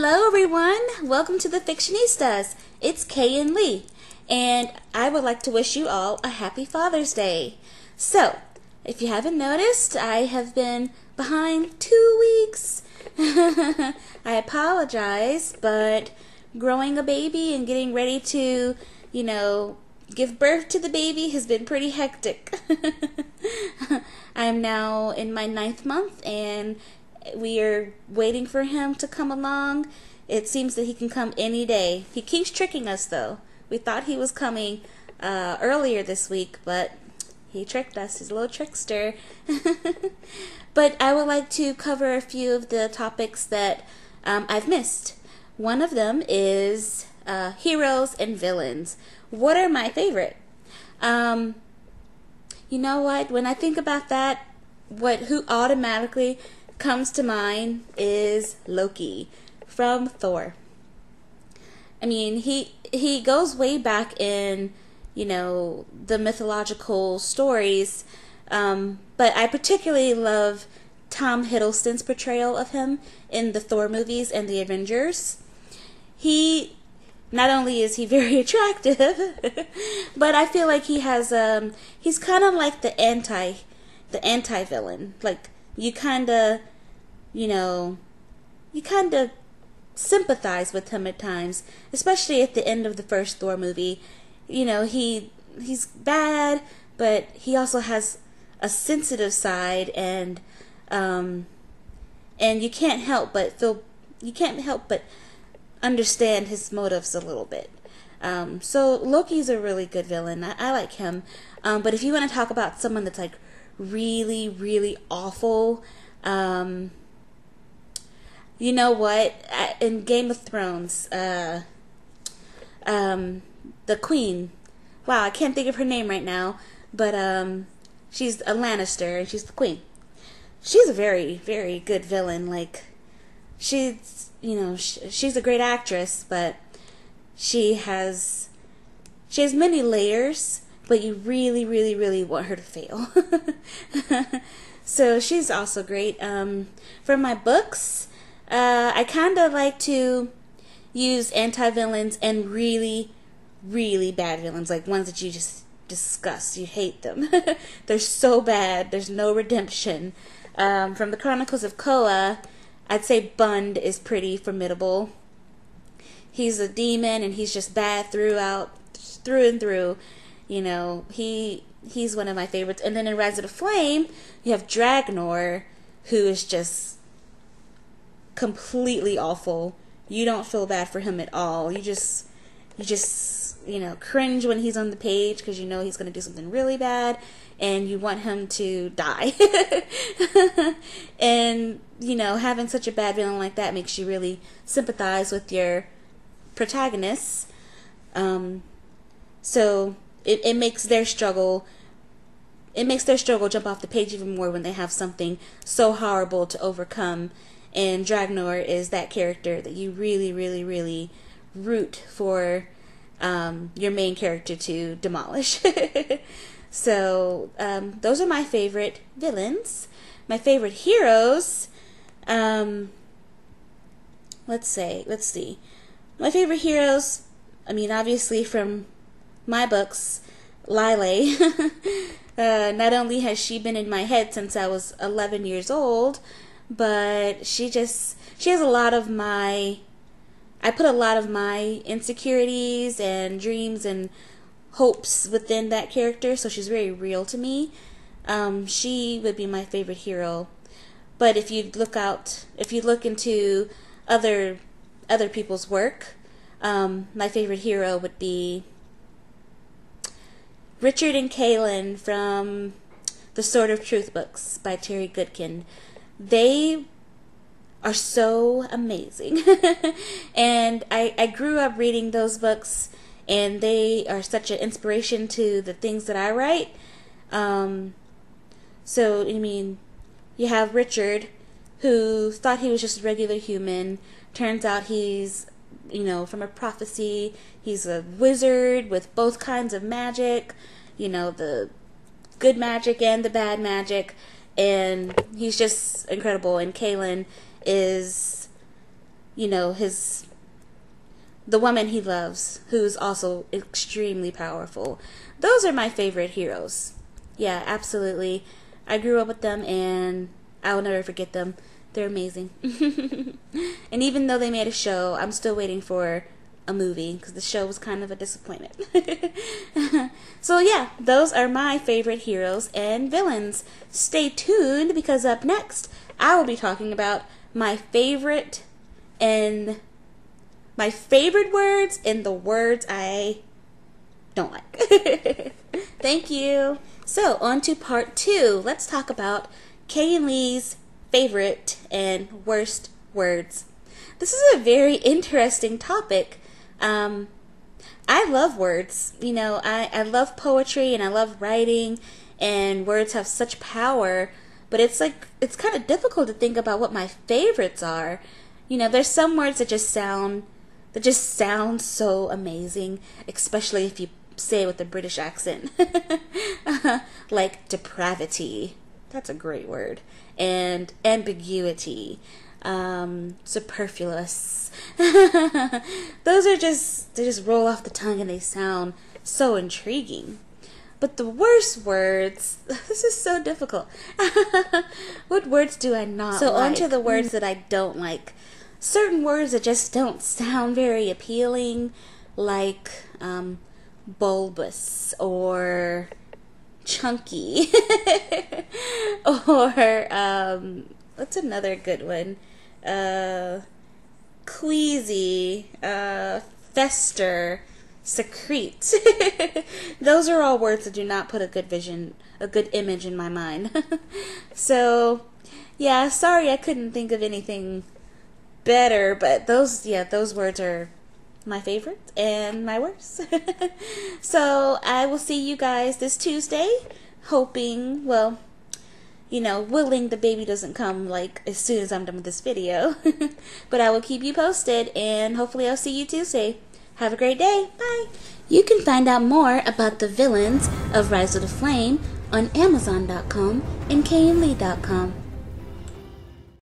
Hello everyone, welcome to the Fictionistas. It's Kay and Lee, and I would like to wish you all a happy Father's Day. So, if you haven't noticed, I have been behind 2 weeks. I apologize, but growing a baby and getting ready to, give birth to the baby has been pretty hectic. I'm now in my 9th month, and we are waiting for him to come along. It seems that he can come any day. He keeps tricking us, though. We thought he was coming earlier this week, but he tricked us. He's a little trickster. But I would like to cover a few of the topics that I've missed. One of them is heroes and villains. What are my favorite? You know what? When I think about that, who automatically comes to mind is Loki from Thor. I mean, he goes way back in, the mythological stories, but I particularly love Tom Hiddleston's portrayal of him in the Thor movies and the Avengers. Not only is he very attractive, but I feel like he has he's kind of like the anti-villain. Like, you kind of sympathize with him at times, especially at the end of the first Thor movie. He's bad, but he also has a sensitive side, and you can't help but understand his motives a little bit. So Loki's a really good villain. I like him. But if you want to talk about someone that's like really, really awful, you know what? In Game of Thrones, the Queen. Wow, I can't think of her name right now, but she's a Lannister, and she's the Queen. She's a very, very good villain. Like, she's a great actress, but she has many layers, but you really, really, really want her to fail. So she's also great. For my books, I kind of like to use anti-villains and really, really bad villains, like ones that you just disgust. You hate them. They're so bad. There's no redemption. From the Chronicles of Koa, I'd say Bund is pretty formidable. He's a demon, and he's just bad through and through. He's one of my favorites. And then in Rise of the Flame, you have Dragnor, who is just completely awful. You don't feel bad for him at all. You just cringe when he's on the page, because you know he's going to do something really bad, and you want him to die. And, having such a bad villain like that makes you really sympathize with your protagonists. So it makes their struggle jump off the page even more when they have something so horrible to overcome. And Dragnor is that character that you really, really, really root for your main character to demolish. So those are my favorite villains. My favorite heroes, let's see. My favorite heroes, obviously from my books, Lyle. Not only has she been in my head since I was 11 years old, but she has a lot of I put a lot of my insecurities and dreams and hopes within that character, so she's very real to me. She would be my favorite hero. But if you look into other people's work, my favorite hero would be Richard and Kaylin from the Sword of Truth books by Terry Goodkin. They are so amazing. And I grew up reading those books, and they are such an inspiration to the things that I write. So, you have Richard, who thought he was just a regular human. Turns out he's, from a prophecy. He's a wizard with both kinds of magic, the good magic and the bad magic. And he's just incredible. And Kaylin is you know, the woman he loves, who's also extremely powerful. Those are my favorite heroes. Yeah, absolutely. I grew up with them, and I will never forget them. They're amazing. And even though they made a show, I'm still waiting for a movie, because the show was kind of a disappointment. So yeah, those are my favorite heroes and villains. Stay tuned, because up next, I will be talking about my favorite words and the words I don't like. Thank you. So, on to part 2. Let's talk about Kay and Lee's favorite and worst words. This is a very interesting topic. I love words. You know, I love poetry and I love writing, and words have such power, but it's kind of difficult to think about what my favorites are. You know, there's some words that just sound so amazing, especially if you say it with a British accent. Like depravity. That's a great word. And ambiguity. Superfluous. They just roll off the tongue and they sound so intriguing. But the worst words, this is so difficult. What words do I not like? So on to the words that I don't like. Certain words that just don't sound very appealing, like bulbous or chunky. Or what's another good one? Queasy, fester, secrete. Those are all words that do not put a good image in my mind. So yeah, sorry I couldn't think of anything better, but those words are my favorite and my worst. So I will see you guys this Tuesday, hoping, well, you know, willing the baby doesn't come like as soon as I'm done with this video. But I will keep you posted, and hopefully I'll see you Tuesday. Have a great day. Bye. You can find out more about the villains of Rise of the Flame on Amazon.com and KandLee.com.